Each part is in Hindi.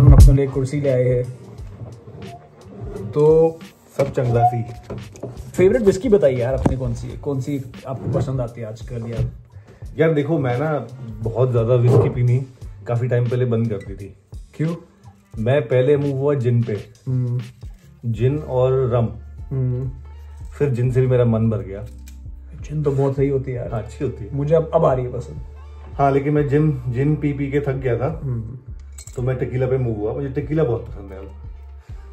वरुण अपने लिए कुर्सी ले आए हैं, तो सब चंगला सी। फेवरेट विस्की बताइए यार अपनी, कौन सी आपको पसंद आती है आजकल? यार देखो, मैं ना बहुत ज्यादा विस्की पीनी काफी टाइम पहले बंद कर दी थी। क्यों? मैं पहले मूव हुआ जिन पे, जिन और रम। फिर जिन से भी मेरा मन भर गया। जिन तो बहुत सही होती है यार। हाँ, अच्छी होती है, मुझे अब आ रही है पसंद। हाँ, लेकिन मैं जिन पी के थक गया था, तो मैं टेकीला पे मूव हुआ। मुझे टेकीला बहुत पसंद है।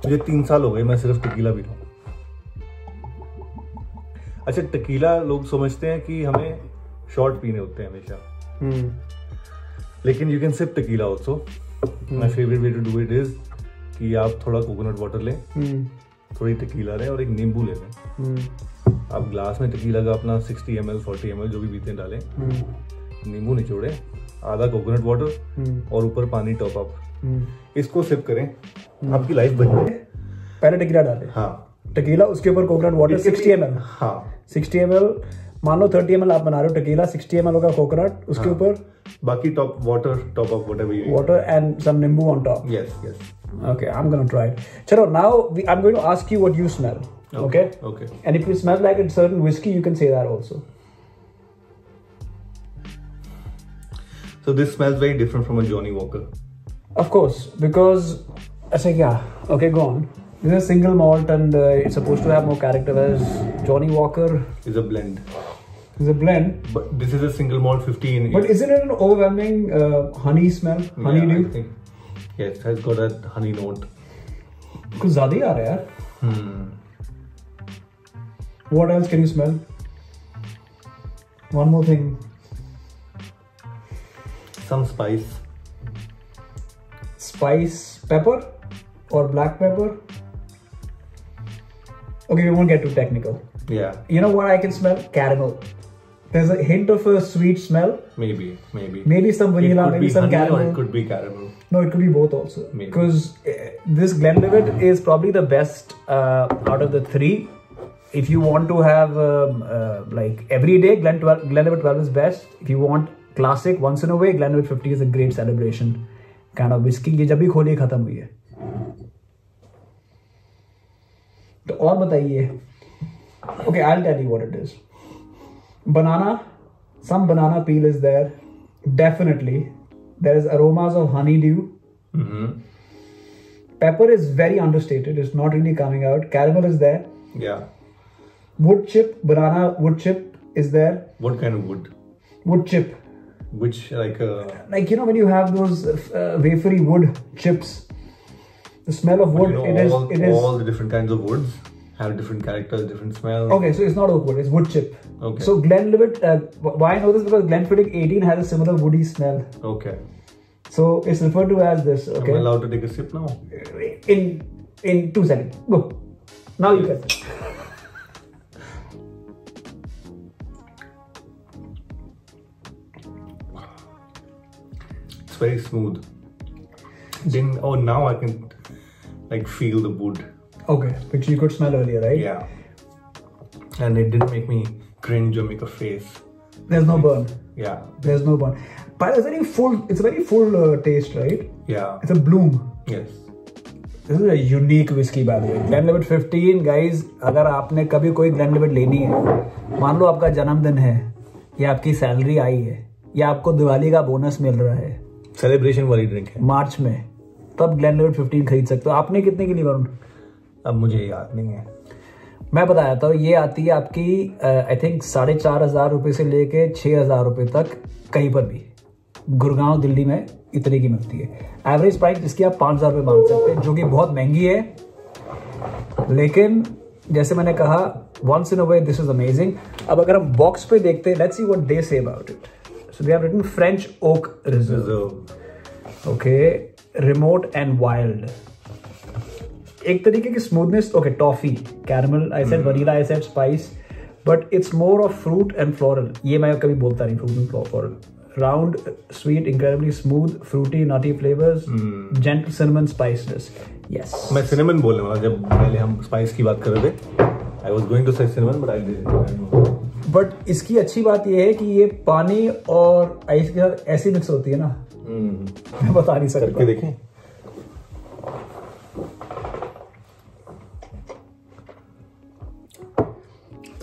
मुझे 3 साल हो गए मैं सिर्फ टेकीला पी रहा हूँ। अच्छा, टेकीला लोग समझते हैं कि हमें शॉर्ट पीने होते हैं हमेशा, लेकिन you can sip tequila also. My favourite way to do it is कि आप थोड़ा कोकोनट वाटर लें, थोड़ी टेकीला लें और एक नींबू ले लें। आप ग्लास में टेकीला का अपना 60 ml 40 ml जो भी पीते हैं डालें, नींबू निचोड़े, आधा कोकोनट वाटर और ऊपर पानी टॉप अप, इसको सिप करें, आपकी लाइफ बन जाए। पहले टेकीला डालें। हाँ, टेकीला, उसके ऊपर कोकोनट वाटर 60 ml। हाँ, 60 ml, मान लो 30 ml आप बना रहे हो टेकीला, 60 ml होगा कोकोनट, उसके ऊपर बाकी top up water and some nimbu on top. Yes. Okay, I'm gonna try it. Chalo, now I'm going to ask you what you smell. Okay? And if you smell like a certain whiskey, you can say that also. So this smells very different from a Johnny Walker. Of course, because I say yeah. Okay, go on. This is a single malt and it's supposed to have more character, whereas Johnny Walker is a blend. Is a blend. But this is a single malt 15. But isn't it an overwhelming honey smell? Honeydew? I think. Yes, it has got a honey note. कुछ ज़्यादा ही आ रहा है यार। What else can you smell? One more thing. Some spice. Spice, pepper or black pepper? Okay, we won't get too technical. Yeah. You know what I can smell? Caramel. There's a hint of a sweet smell. Maybe. Maybe some vanilla, maybe some caramel. Or it could be caramel. No, it could be both also. Maybe. Because this Glenlivet is probably the best out of the 3. If you want to have like every day, Glenlivet 12 is best. If you want classic once in a way, Glenlivet 50 is a great celebration kind of whiskey. ये जब भी खोली खत्म हुई है। तो और बताइए। Okay, I'll tell you what it is. Banana, some banana peel is there. Definitely. There is aromas of honeydew. Pepper is very understated. It's not really coming out. Caramel is there. Yeah. Wood chip, banana wood chip is there. What kind of wood? Wood chip. Which like you know when you have those wafery wood chips, the smell of wood. You know, it is all the different kinds of woods have different characters, different smells. Okay, so it's not oak wood, it's wood chip. Okay. So Glenlivet, why I know this? Because Glenfiddich 18 has a similar woody smell. Okay. So it's referred to as this. Okay. I'm allowed to take a sip now? In 2 seconds. Go. Now you can. It's very smooth. Now I can like feel the wood. Okay, which you could smell earlier, right? Yeah. And it didn't make me cringe or make a face. There's no burn. Yeah. There's no burn. But it's a very full taste, right? Yeah. It's a bloom. Yes. This is a unique whiskey by the way. Glenlivet 15, guys. अगर आपने कभी कोई Glenlivet लेनी है, मान लो आपका जन्मदिन है, या आपकी सैलरी आई है, या आपको दिवाली का बोनस मिल रहा है, सेलिब्रेशन वाली ड्रिंक है मार्च में, तब Glenlivet 15 खरीद सकते हो। आपने कितने की ली वरुण? अब मुझे याद नहीं है। मैं बताता हूँ, ये आती है आपकी आई थिंक 4,500 रुपये से लेके 6,000 रुपये तक कहीं पर भी। गुड़गांव दिल्ली में इतने की मिलती है। एवरेज प्राइस इसकी आप 5,000 रुपये मांग सकते हैं, जो कि बहुत महंगी है, लेकिन जैसे मैंने कहा once in a way this is amazing. अब अगर हम बॉक्स पे देखते हैं, let's see what they say about it. So they have written French oak reserve, okay, remote and wild. एक तरीके की smoothness, okay, toffee, caramel, I said vanilla, I said spice, but it's more of fruit and floral. ये मैं कभी बोलता नहीं, fruit and floral. Round, sweet, incredibly smooth, fruity, nutty flavors, gentle cinnamon spiciness. Yes. मैं cinnamon बोलने वाला जब पहले हम spice की बात कर रहे थे। I was going to say cinnamon, but I didn't. But इसकी अच्छी बात ये है कि ये पानी और आइस के साथ ऐसी मिक्स होती है ना, मैं बता नहीं सकता। करके देखें।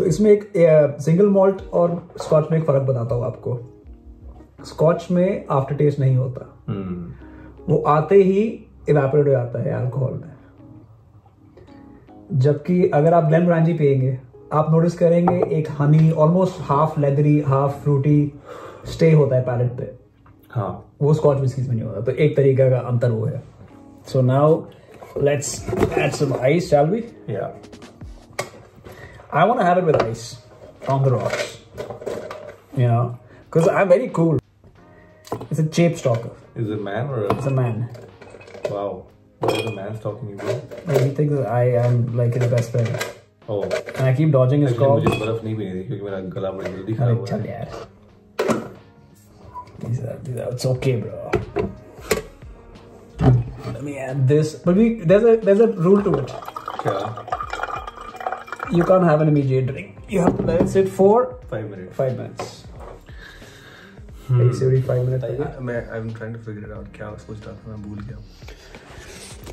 तो इसमें एक सिंगल मॉल्ट और स्कॉच में एक फर्क बताता हूँ आपको। स्कॉच में आफ्टर टेस्ट नहीं होता, वो आते ही इवेपोरेट हो जाता है अल्कोहल में। जबकि अगर आप ग्लेनमोरांजी पिएंगे, आप नोटिस करेंगे एक honey, almost half leathery half fruity stay होता है पैलेट पे। हाँ, वो स्कॉच विस्कीज में नहीं होता। तो एक तरीका का अंतर वो है। So now let's add some ice, shall we? Yeah, I want to have it with ice on the rocks, you know, because I'm very cool. It's a cheap stalker. is it a man or It's a man. wow, what is the man stalking you doing? Like, he thinks that I am like his best friend, Oh, and I keep dodging his actually calls. मुझे बर्फ नहीं पीनी थी क्योंकि मेरा गला बड़ी जल्दी खराब हुआ चल है। यार, it's okay, bro. Let me add this, but there's a rule to it. क्या? You can't have an immediate drink. You have to let it sit for 5 minutes. 5 minutes. Basically 5 minutes. मैं I'm trying to figure it out. क्या सोच रहा था, मैं भूल गया।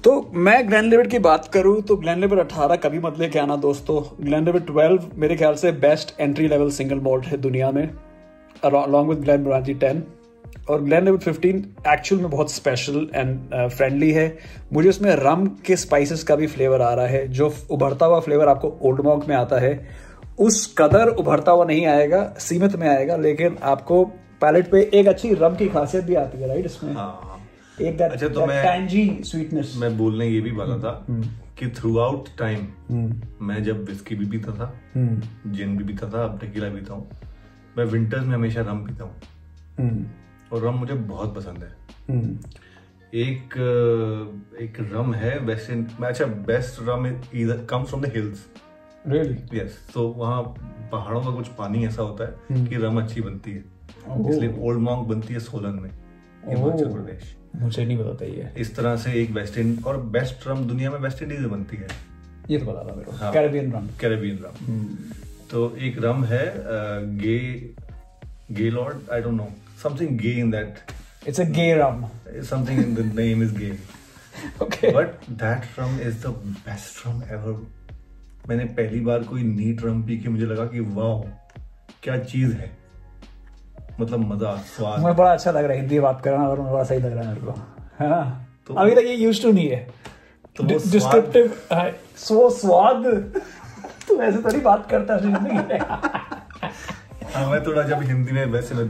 तो मैं ग्लेनलिवेट की बात करूं तो ग्लेनलिवेट 18 कभी मत लेके आना दोस्तों। ग्लेनलिवेट 12 मेरे ख्याल से best entry level single malt है दुनिया में, अलॉन्ग विद ग्लेनमोरांजी 10। और ग्लेनलिवेट 15 एक्चुअल में बहुत स्पेशल एंड फ्रेंडली है। मुझे उसमें रम के स्पाइसेस का भी फ्लेवर आ रहा है। जो उभरता हुआ फ्लेवर आपको ओल्ड मॉन्क में आता है, उस कदर उभरता हुआ नहीं आएगा, सीमित में आएगा, लेकिन आपको पैलेट पे एक अच्छी रम की खासियत भी आती है, राइट? इसमें हाँ, एक अच्छा, तो मैं टैंजी स्वीटनेस। मैं बोलने ये भी वाला था कि थ्रू आउट टाइम मैं जब विस्की भी पीता था, जिन भी पीता था, अब टेकीला पीता हूँ, मैं विंटर्स में हमेशा रम पीता हूँ और रम मुझे बहुत पसंद है। एक रम है वेस्ट इंड, अच्छा, बेस्ट रम इधर comes from the hills. Really? Yes, तो वहाँ पहाड़ों का कुछ पानी ऐसा होता है कि रम अच्छी बनती है, इसलिए ओल्ड मॉन्क बनती है सोलन में, हिमाचल प्रदेश। मुझे नहीं पता था ये। इस तरह से एक वेस्ट इंड और बेस्ट रम दुनिया में वेस्ट इंडीज में बनती है, ये तो पता था मेरे को। हाँ, कैरेबियन रम। कैरेबियन रम। तो एक रम है gay lord, I don't know, something gay in that, it's a gay rum, something in the name is gay. Okay, but that rum is the best rum ever. मैंने पहली बार कोई नीट रम पी के मुझे लगा कि वाह क्या चीज है, मतलब मजा, स्वाद। मुझे बड़ा अच्छा लग रहा है हिंदी बात करना, और मुझे बड़ा सही लग रहा है मेरे को, है ना? तो अभी तक ये यूज्ड टू नहीं है। तो डिस्क्रिप्टिव सो स्वाद तू ऐसे थोड़ी बात करता है जिंदगी में। हाँ, मैं थोड़ा जब हिंदी में वैसे मैं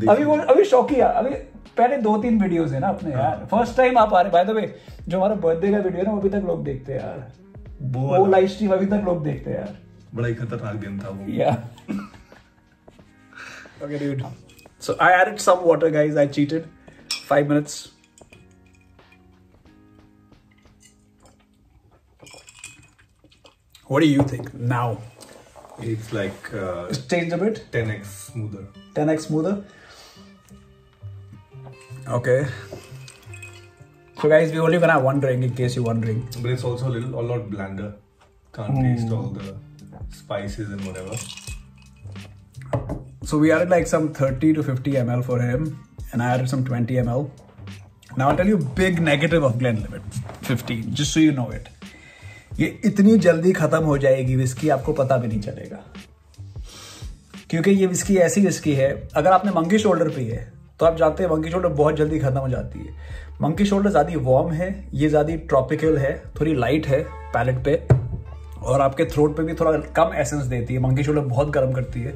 अभी शौकिया, अभी पहले 2-3 वीडियोस है ना अपने यार, फर्स्ट टाइम आप आ रहे। बाय द वे, जो हमारा बर्थडे का वीडियो है ना, वो अभी तक लोग देखते हैं यार, वो लाइव स्ट्रीम अभी तक लोग देखते हैं यार। बड़ा ही खतरनाक दिन था वो। Yeah. Okay, dude. So I added some water, guys. I cheated. 5 minutes. What do you think now? It's like It's changed a bit. 10x smoother. 10x smoother. Okay. So guys, we only gonna have one drink in case you're wondering. But it's also a lot blander. Can't taste all the spices and whatever. So we added like some 30 to 50 ml for him, and I added some 20 ml. Now I'll tell you big negative of Glenlivet 15, just so you know it. ये इतनी जल्दी खत्म हो जाएगी विस्की, आपको पता भी नहीं चलेगा, क्योंकि ये विस्की ऐसी विस्की है, अगर आपने मंकी शोल्डर पी है तो आप जानते हैं मंकी शोल्डर बहुत जल्दी खत्म हो जाती है। मंकी शोल्डर ज्यादा वार्म है, ये ज्यादा ट्रॉपिकल है, थोड़ी लाइट है पैलेट पे, और आपके थ्रोट पे भी थोड़ा कम एसेंस देती है। मंकी शोल्डर बहुत गर्म करती है।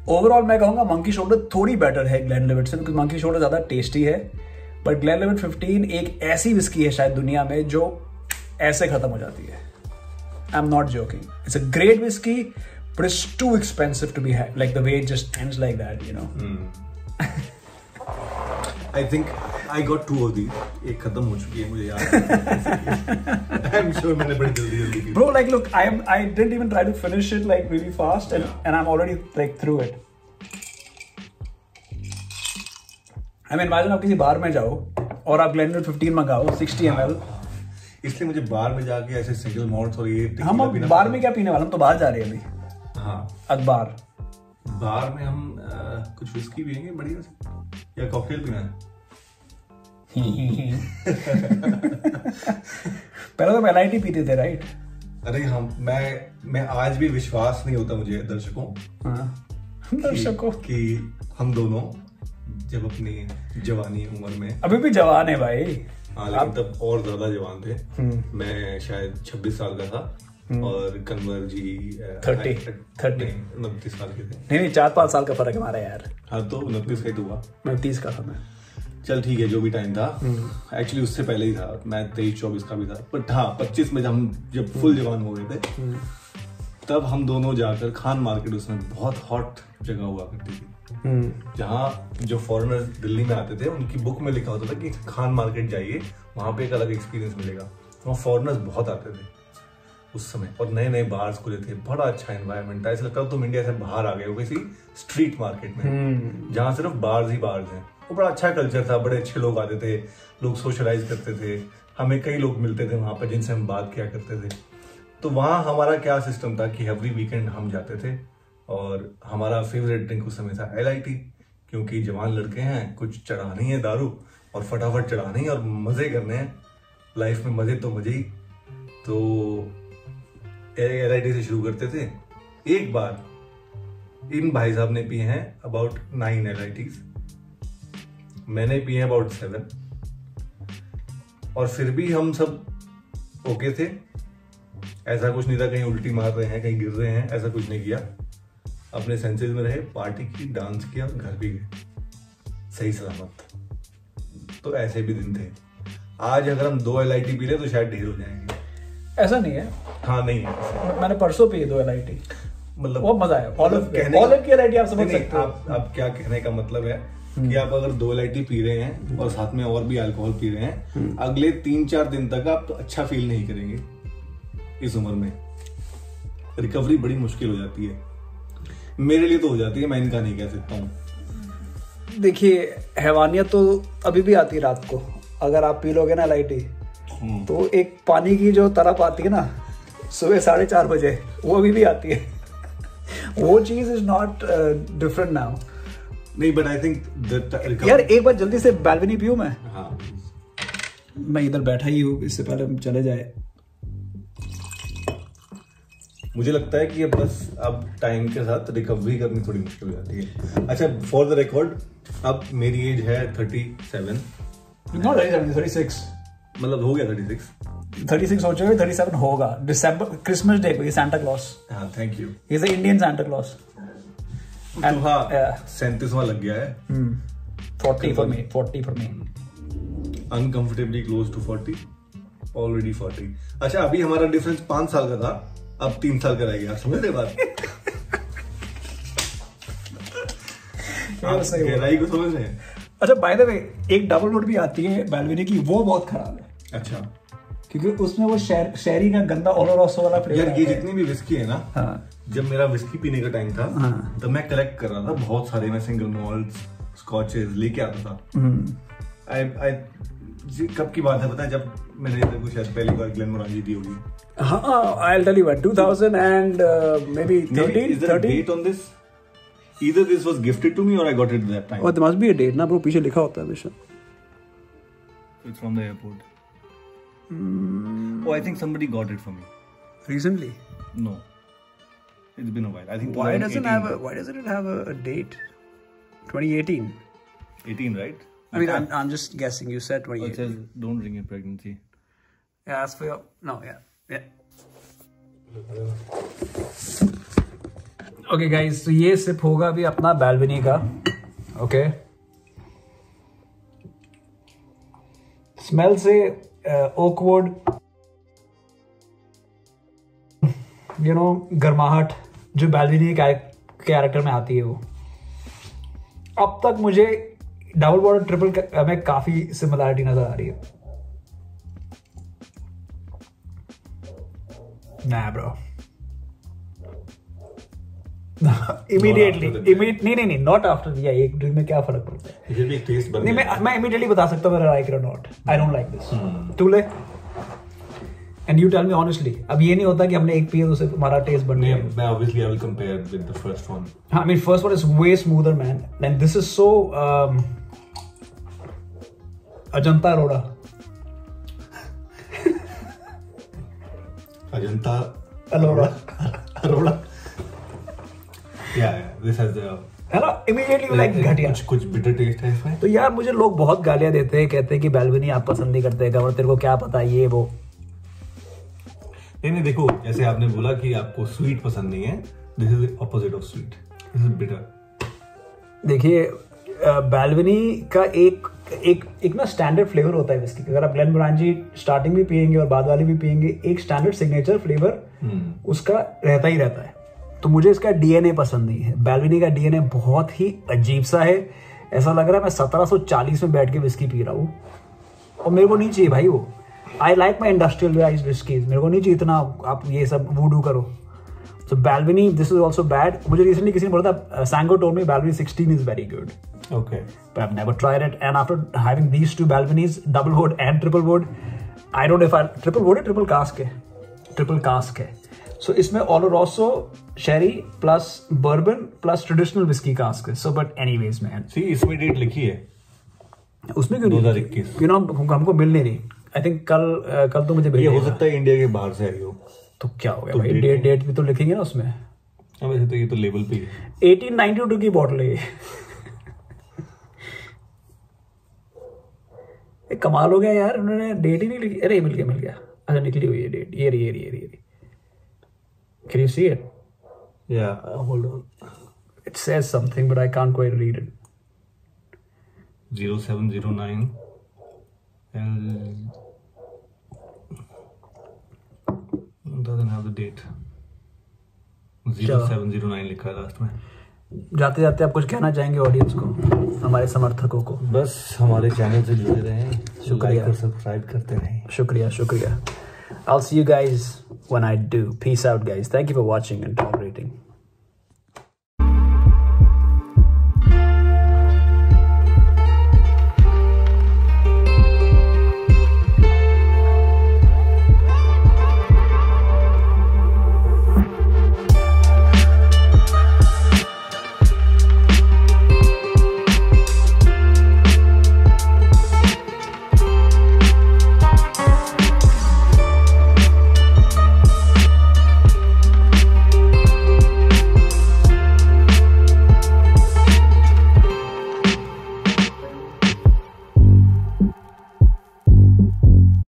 ओवरऑल मैं कहूंगा मंकी शोल्डर थोड़ी बेटर है ग्लेनलिवेट से, बिकॉज मंकी शोल्डर ज्यादा टेस्टी है। बट ग्लेनलिवेट 15 एक ऐसी विस्की है शायद दुनिया में जो ऐसे खत्म हो जाती है। I am not joking, it's a great whisky, but it's too expensive to be like the way it just ends like that, you know. I think I got 2 of these. एक खत्म हो चुकी है, मुझे याद है। I'm sure मैंने बड़ी जल्दी की। Bro, like look, I didn't even try to finish it like really fast, and I'm already like through it. I mean, imagine आप किसी बार में जाओ और आप ग्लेनलिवेट 15 मंगाओ 60 ml। इसलिए मुझे बार में जाके ऐसे सिंगल मॉल्ट और ये हम अब बार में क्या पीने वाले, हम तो बाहर जा रहे हैं अभी। हाँ, अखबार बार में हम कुछ विस्की पियेंगे बढ़िया से, या कॉकटेल पीना है। पहले तो LIT पीते थे, राइट? अरे मैं आज भी विश्वास नहीं होता मुझे दर्शकों कि हम दोनों जब अपनी जवानी उम्र में, अभी भी जवान है भाई, हाँ लेकिन तब और ज्यादा जवान थे। मैं शायद 26 साल का था और कन्वर जी 30 29 साल के थे। नहीं 4-5 साल का फर्क है हमारा यार। हाँ तो 29 का ही तो हुआ। 29 का था मैं। चल ठीक है, जो भी टाइम था, एक्चुअली उससे पहले ही था, मैं 23-24 का भी था, बट हाँ 25 में जब फुल जवान हो गए थे तब हम दोनों जाकर खान मार्केट, उसमें बहुत हॉट जगह हुआ करती थी जहाँ जो फॉरेनर्स दिल्ली में आते थे उनकी बुक में लिखा होता था कि खान मार्केट जाइए, वहां पे एक अलग एक्सपीरियंस मिलेगा। वहाँ फॉरेनर्स बहुत आते थे उस समय और नए नए बार्स खुले थे, बड़ा अच्छा एनवायरनमेंट था। ऐसा लगता तुम इंडिया से बाहर आ गए हो किसी स्ट्रीट मार्केट में जहाँ सिर्फ बार्स ही बार्स हैं। वो बड़ा अच्छा कल्चर था, बड़े अच्छे लोग आते थे, लोग सोशलाइज करते थे, हमें कई लोग मिलते थे वहां पर जिनसे हम बात किया करते थे। तो वहाँ हमारा क्या सिस्टम था कि एवरी वीकेंड हम जाते थे और हमारा फेवरेट ड्रिंक उस समय था LIT, क्योंकि जवान लड़के हैं, कुछ चढ़ानी है दारू और फटाफट चढ़ानी है और मजे करने हैं लाइफ में, मजे तो मजे ही। तो LIT से शुरू करते थे। एक बार इन भाई साहब ने पिए हैं अबाउट 9 LITs, मैंने पिए हैं अबाउट 7, और फिर भी हम सब ओके थे। ऐसा कुछ नहीं था कहीं उल्टी मार रहे हैं, कहीं गिर रहे हैं, ऐसा कुछ नहीं किया। अपने सेंसेस में रहे, पार्टी की, डांस किया और घर भी गए सही सलामत। तो ऐसे भी दिन थे। आज अगर हम 2 LIT पी ले तो शायद ढेर हो जाएंगे। ऐसा नहीं है। हाँ नहीं है। मैंने परसों पी 2 LIT, मतलब बहुत मजा आया। ऑलिव की LIT आप समझ सकते हो। आप क्या कहने का मतलब है कि आप अगर 2 LIT पी रहे हैं और साथ में और भी अल्कोहल पी रहे हैं, अगले 3-4 दिन तक आप अच्छा फील नहीं करेंगे। इस उम्र में रिकवरी बड़ी मुश्किल हो जाती है, मेरे लिए तो हो जाती है, मैं इनका नहीं कह सकता हूँ। देखिए हैवानियत तो अभी भी आती है रात को, अगर आप पी लोगे ना LIT तो एक पानी की जो तरफ आती है ना सुबह 4:30 बजे, वो अभी भी आती है। वो चीज इज नॉट डिफरेंट नाउ। नहीं बट आई थिंक यार एक बार जल्दी से बालकनी पीऊं मैं? हाँ मैं इधर बैठा ही हूँ, इससे पहले हम चले जाए। मुझे लगता है कि अब टाइम के साथ रिकवरी करनी थोड़ी मुश्किल हो जाती है। अच्छा फॉर द रिकॉर्ड, अब मेरी एज है 37, नॉट 36, मतलब हो गया 36 हो चुके, 37 होगा दिसंबर क्रिसमस डे को। ये सांता क्लॉस, हाँ thank you, he is a Indian Santa Claus. तो हाँ 37वां लग गया है। 40 for me, uncomfortably close to 40, already 40। अच्छा अभी हमारा डिफरेंस 5 साल का था, अब 3 साल का रह गया, समझ रहे बात? गहराई को समझ रहे हैं? अच्छा बाय द वे, एक डबल नोट भी आती है बालविनी की, वो बहुत खराब है। अच्छा, क्योंकि उसमें वो शेरी का गंदा ओलोरोसो वाला फ्लेवर। यार ये जितनी भी विस्की है ना, हाँ, जब मेरा विस्की पीने का टाइम था, हाँ, तब मैं कलेक्ट कर रहा था बहुत सारे, मैं सिंगल मॉल्ट्स, स्कॉचेस लेके आता था। कब की बात है पता है? जब मैंने तेरे को शायद पहली बार ग्लेनमोरांजी दी होगी। हाँ, I'll tell you what, 2000 and maybe 13. Is there a date on this? Either this was gifted to me or I got it at that time. Oh, there must be a date ना bro, पीछे लिखा होता है हमेशा। It's from the airport. Oh, I think somebody got it for me. Recently? No, it's been a while. I think why doesn't it have a date? 2018. 18, right? I mean, I'm just guessing. You said 2018. It says don't bring in pregnancy. Yeah, as for your yeah. Okay, guys, तो ये सिप होगा अभी अपना बालविनी का। Okay. स्मेल से ओकवुड, गर्माहट जो बालविनी कैरेक्टर में आती है, वो अब तक मुझे डबल बॉर्डर ट्रिपल में काफी सिमिलरिटी नजर आ रही है। ना ब्रो, इमीडिएटली नहीं, नॉट आफ्टर। या एक ड्रिंक में क्या फर्क पड़ता है? ये भी टेस्ट बन नहीं, मैं इमीडिएटली बता सकता हूँ मेरा लाइक इट और not. I don't like this. To lay and you tell me honestly. अब ये नहीं होता कि हमने एक पिया तो सिर्फ हमारा टेस्ट बढ़ गया। मैं obviously I will compare with the first one. हाँ, I mean first one is way smoother man, and this is so Ajanta Arora. Ajanta Arora this has है ना, इमीडिएटली लाइक घटिया, कुछ बिटर टेस्ट है इसमें। तो यार मुझे लोग बहुत गालियां देते हैं, कहते हैं कि बैल्वनी आप पसंद नहीं करते, गवर तेरे को क्या पता ये वो। नहीं देखो, जैसे आपने बोला कि आपको स्वीट पसंद नहीं है, this is opposite of sweet, this is bitter. देखिए बैल्वनी का एक ना स्टैंडर्ड फ्लेवर होता है विस्की। अगर आप ग्लेनमोरांजी स्टार्टिंग भी पियेंगे और बाद वाली भी पियेंगे, एक स्टैंडर्ड सिग्नेचर फ्लेवर उसका रहता ही रहता है। तो मुझे इसका डीएनए पसंद नहीं है। बैल्वनी का डीएनए बहुत ही अजीब सा है, ऐसा लग रहा है मैं 1740 में बैठ के विस्की पी रहा हूँ, और मेरे को नहीं चाहिए भाई वो। I like my industrial whiskeys, मेरे को नहीं चाहिए इतना आप ये सब वूडू करो। So Balvenie this is also bad. मुझे रिसेंटली किसी ने बोला था सैंगो told me Balvenie 16 is very good, okay, but I've never tried it. And after having these two Balvenies, double wood and triple wood, I don't know if I triple wood है, triple cask है, triple cask है। So इसमें Oloroso sherry plus bourbon plus traditional whiskey cask है। So but anyways man, see इसमें डेट लिखी है, उसमें क्यों नहीं? 2021। You know हमको मिल नहीं रही। I think कल तो मुझे ये हो सकता है इंडिया के बाहर से आई हो, तो क्या हो गया तो भाई, डेट भी तो लिखेंगे ना उसमें। वैसे तो ये तो लेबल पे है, 1892 की बॉटल है ये। कमाल हो गया यार, उन्होंने डेट ही नहीं लिखी। अरे मिल गया, अच्छा निकली हुई है डेट, ये रही। Can you see it? Yeah, hold on. It says something but I can't quite read it. 0709 doesn't have the date. 0709 लिखा है लास्ट में। जाते जाते आप कुछ कहना चाहेंगे ऑडियंस को, हमारे समर्थकों को? बस हमारे चैनल से जुड़े रहें, शुक्रिया, लाइक और सब्सक्राइब करते रहें। शुक्रिया। I'll see you guys when I do. Peace out guys. Thank you for watching and tolerating.